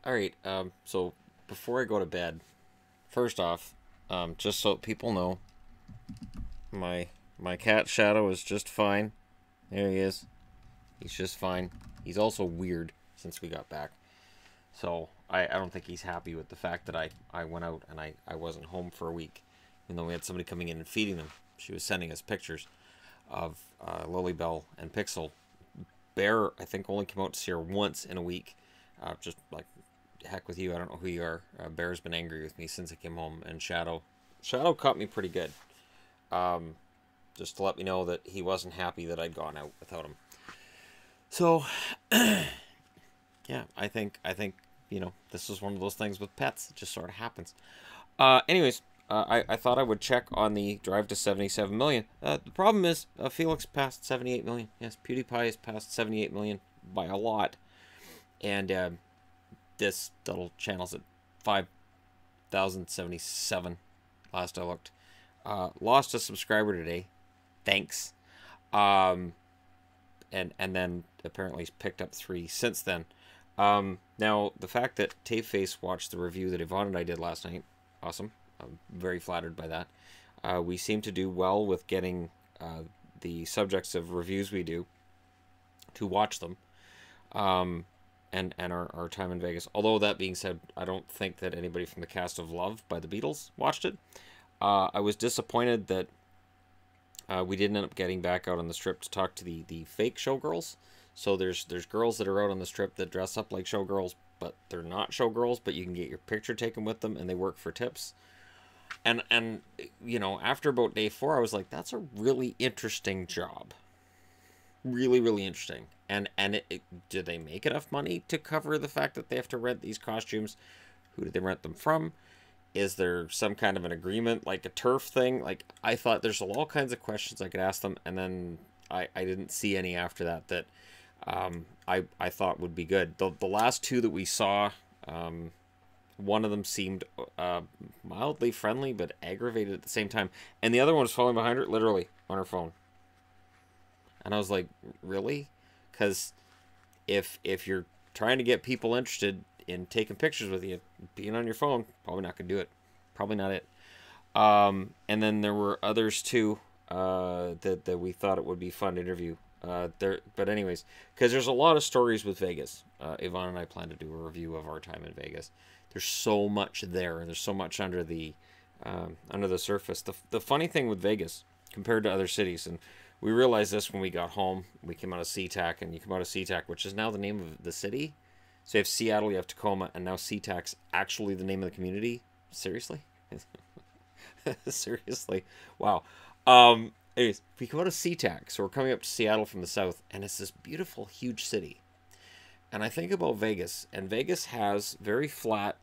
All right. So before I go to bed, first off, just so people know, my my cat Shadow is just fine. There he is. He's just fine. He's also weird since we got back. So I don't think he's happy with the fact that I went out and I wasn't home for a week. Even though we had somebody coming in and feeding them. She was sending us pictures of Lilybell and Pixel. Bear, I think, only came out to see her once in a week. Just like, heck with you, I don't know who you are. Bear's been angry with me since I came home. And Shadow caught me pretty good. Just to let me know that he wasn't happy that I'd gone out without him. So, yeah, I think this is one of those things with pets. It just sort of happens. Anyways, I thought I would check on the drive to 77 million. The problem is Felix passed 78 million. Yes, PewDiePie has passed 78 million by a lot. And this little channel's at 5,077 last I looked. Lost a subscriber today. Thanks. And then apparently he's picked up 3 since then. Now, the fact that Tapeface watched the review that Yvonne and I did last night, awesome. I'm very flattered by that. We seem to do well with getting the subjects of reviews we do to watch them. And our time in Vegas. Although, that being said, I don't think that anybody from the cast of Love by the Beatles watched it. I was disappointed that we didn't end up getting back out on the strip to talk to the fake showgirls. So there's girls that are out on the strip that dress up like showgirls, but they're not showgirls, but you can get your picture taken with them, and they work for tips. And after about day 4, I was like, that's a really interesting job. Really, really interesting. And do they make enough money to cover the fact that they have to rent these costumes? Who do they rent them from? Is there some kind of an agreement, like a turf thing? Like, I thought there's all kinds of questions I could ask them, and then I didn't see any after that I thought would be good. The last 2 that we saw, one of them seemed mildly friendly, but aggravated at the same time. And the other one was following behind her, literally, on her phone. And I was like, really? Because if you're trying to get people interested in taking pictures with you, being on your phone, probably not going to do it. Probably not it. And then there were others, too, that we thought it would be fun to interview. But anyways, because there's a lot of stories with Vegas. Yvonne and I plan to do a review of our time in Vegas. There's so much there, and there's so much under the surface. The funny thing with Vegas, compared to other cities, and we realized this when we got home. We came out of SeaTac, and you come out of SeaTac, which is now the name of the city. So you have Seattle, you have Tacoma, and now SeaTac's actually the name of the community. Seriously? Seriously? Wow. Anyways, we come out of SeaTac, so we're coming up to Seattle from the south, and it's this beautiful, huge city. And I think about Vegas, and Vegas has very flat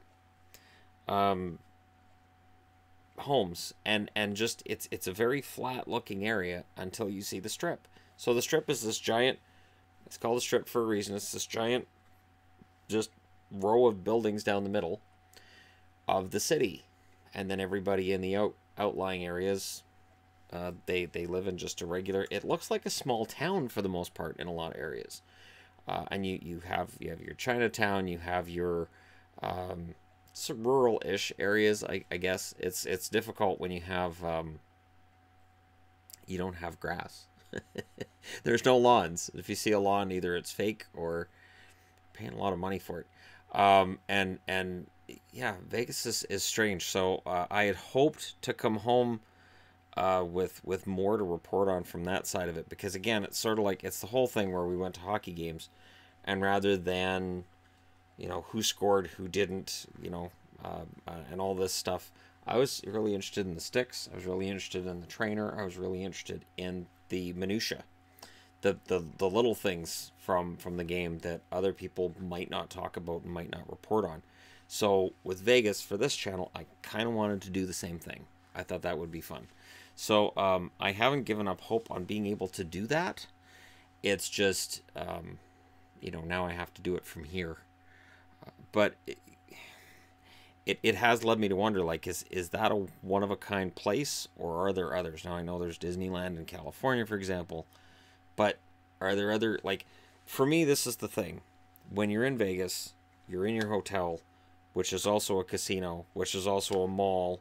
homes, and just it's a very flat looking area until you see the Strip. So the Strip is this giant, it's called the Strip for a reason. It's this giant just row of buildings down the middle of the city, and then everybody in the outlying areas, they live in just a regular, it looks like a small town for the most part in a lot of areas. And you have your Chinatown, you have your some rural-ish areas. I guess it's difficult when you have you don't have grass. There's no lawns. If you see a lawn, either it's fake or paying a lot of money for it. And yeah, Vegas is strange. So I had hoped to come home with more to report on from that side of it, because again, it's sort of like, it's the whole thing where we went to hockey games, and rather than who scored, who didn't, and all this stuff, I was really interested in the sticks. I was really interested in the trainer. I was really interested in the minutia, the little things from the game that other people might not talk about and might not report on. So with Vegas, for this channel, I kind of wanted to do the same thing. I thought that would be fun. So I haven't given up hope on being able to do that. It's just, now I have to do it from here. But it has led me to wonder, like, is that a one-of-a-kind place, or are there others? Now, I know there's Disneyland in California, for example, but are there other, like, for me, this is the thing. When you're in Vegas, you're in your hotel, which is also a casino, which is also a mall,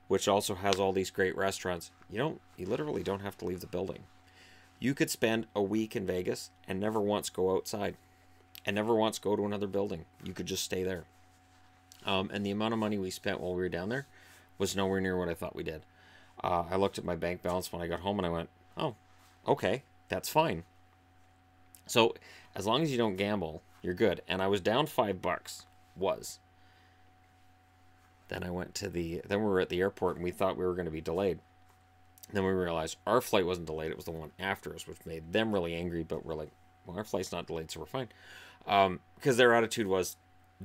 which also has all these great restaurants. You literally don't have to leave the building. You could spend a week in Vegas and never once go outside and never once go to another building. You could just stay there. And the amount of money we spent while we were down there was nowhere near what I thought we did. I looked at my bank balance when I got home and I went, oh, okay, that's fine. So as long as you don't gamble, you're good. And I was down $5. Then then we were at the airport and we thought we were going to be delayed. Then we realized our flight wasn't delayed. It was the one after us, which made them really angry. But we're like, well, our flight's not delayed, so we're fine. Because their attitude was,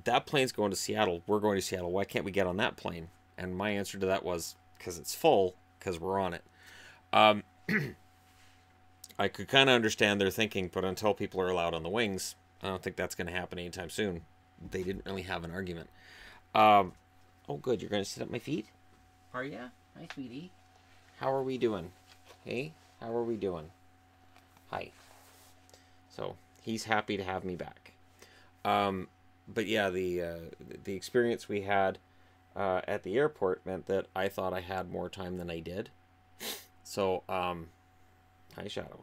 that plane's going to Seattle. We're going to Seattle. Why can't we get on that plane? And my answer to that was, because it's full, because we're on it. I could kind of understand their thinking, but until people are allowed on the wings, I don't think that's going to happen anytime soon. They didn't really have an argument. Oh, good. You're going to sit at my feet? Are ya? Hi, sweetie. How are we doing? Hey, how are we doing? Hi. So, he's happy to have me back. But yeah, the experience we had at the airport meant that I thought I had more time than I did. So, hi, Shadow.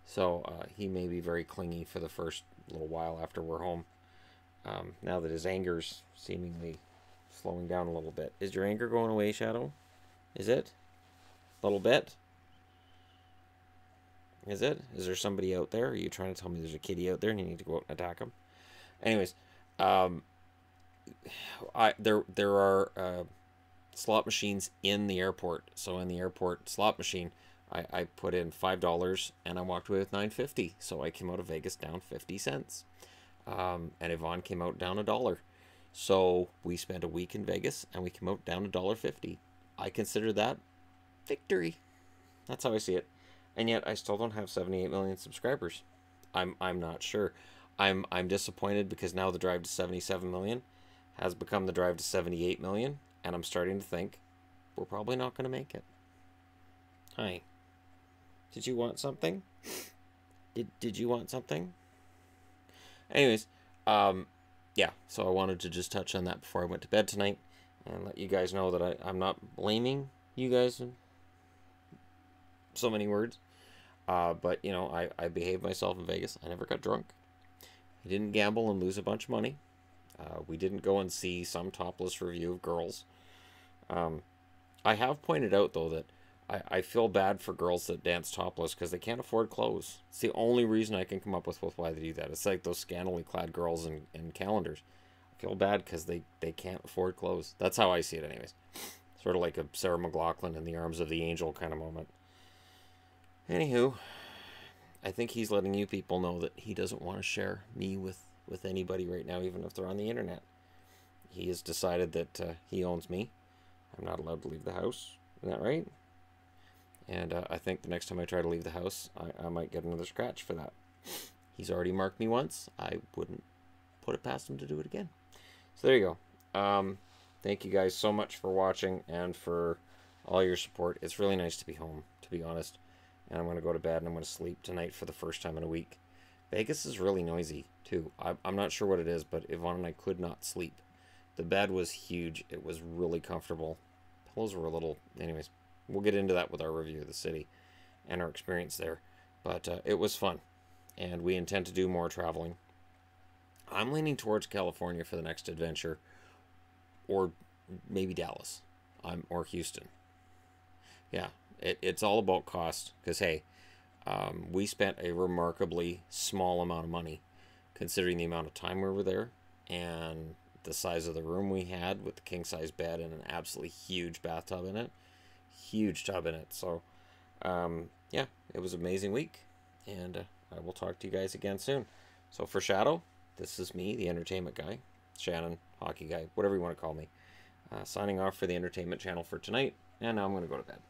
So, he may be very clingy for the first little while after we're home. Now that his anger's seemingly slowing down a little bit. Is your anger going away, Shadow? Is it? A little bit? Is it? Is there somebody out there? Are you trying to tell me there's a kitty out there and you need to go out and attack him? Anyways, there are slot machines in the airport. So in the airport slot machine, I put in $5 and I walked away with $9.50. So I came out of Vegas down 50 cents. And Yvonne came out down $1. So we spent a week in Vegas and we came out down $1.50. I consider that victory. That's how I see it. And yet I still don't have 78 million subscribers. I'm not sure. I'm disappointed because now the drive to 77 million has become the drive to 78 million, and I'm starting to think we're probably not going to make it. Hi. Did you want something? Did you want something? Anyways, yeah, so I wanted to just touch on that before I went to bed tonight and let you guys know that I'm not blaming you guys in so many words. But, you know, I behaved myself in Vegas. I never got drunk. I didn't gamble and lose a bunch of money. We didn't go and see some topless review of girls. I have pointed out, though, that I feel bad for girls that dance topless because they can't afford clothes. It's the only reason I can come up with why they do that. It's like those scantily clad girls in calendars. I feel bad because they can't afford clothes. That's how I see it anyways. Sort of like a Sarah McLachlan in the arms of the angel kind of moment. Anywho, I think he's letting you people know that he doesn't want to share me with anybody right now, even if they're on the internet. He has decided that he owns me. I'm not allowed to leave the house. Isn't that right? And I think the next time I try to leave the house, I might get another scratch for that. He's already marked me once. I wouldn't put it past him to do it again. So there you go. Thank you guys so much for watching and for all your support. It's really nice to be home, to be honest. And I'm going to go to bed and I'm going to sleep tonight for the first time in a week. Vegas is really noisy, too. I'm not sure what it is, but Yvonne and I could not sleep. The bed was huge. It was really comfortable. Pillows were a little... Anyways, we'll get into that with our review of the city and our experience there. But it was fun. And we intend to do more traveling. I'm leaning towards California for the next adventure. Or maybe Dallas. Or Houston. Yeah. It's all about cost, because, hey, we spent a remarkably small amount of money, considering the amount of time we were there, and the size of the room we had with the king-size bed and an absolutely huge bathtub in it. Huge tub in it. So, yeah, it was an amazing week, and I will talk to you guys again soon. So, for Shadow, this is me, the entertainment guy, Shannon, hockey guy, whatever you want to call me, signing off for the entertainment channel for tonight, and now I'm going to go to bed.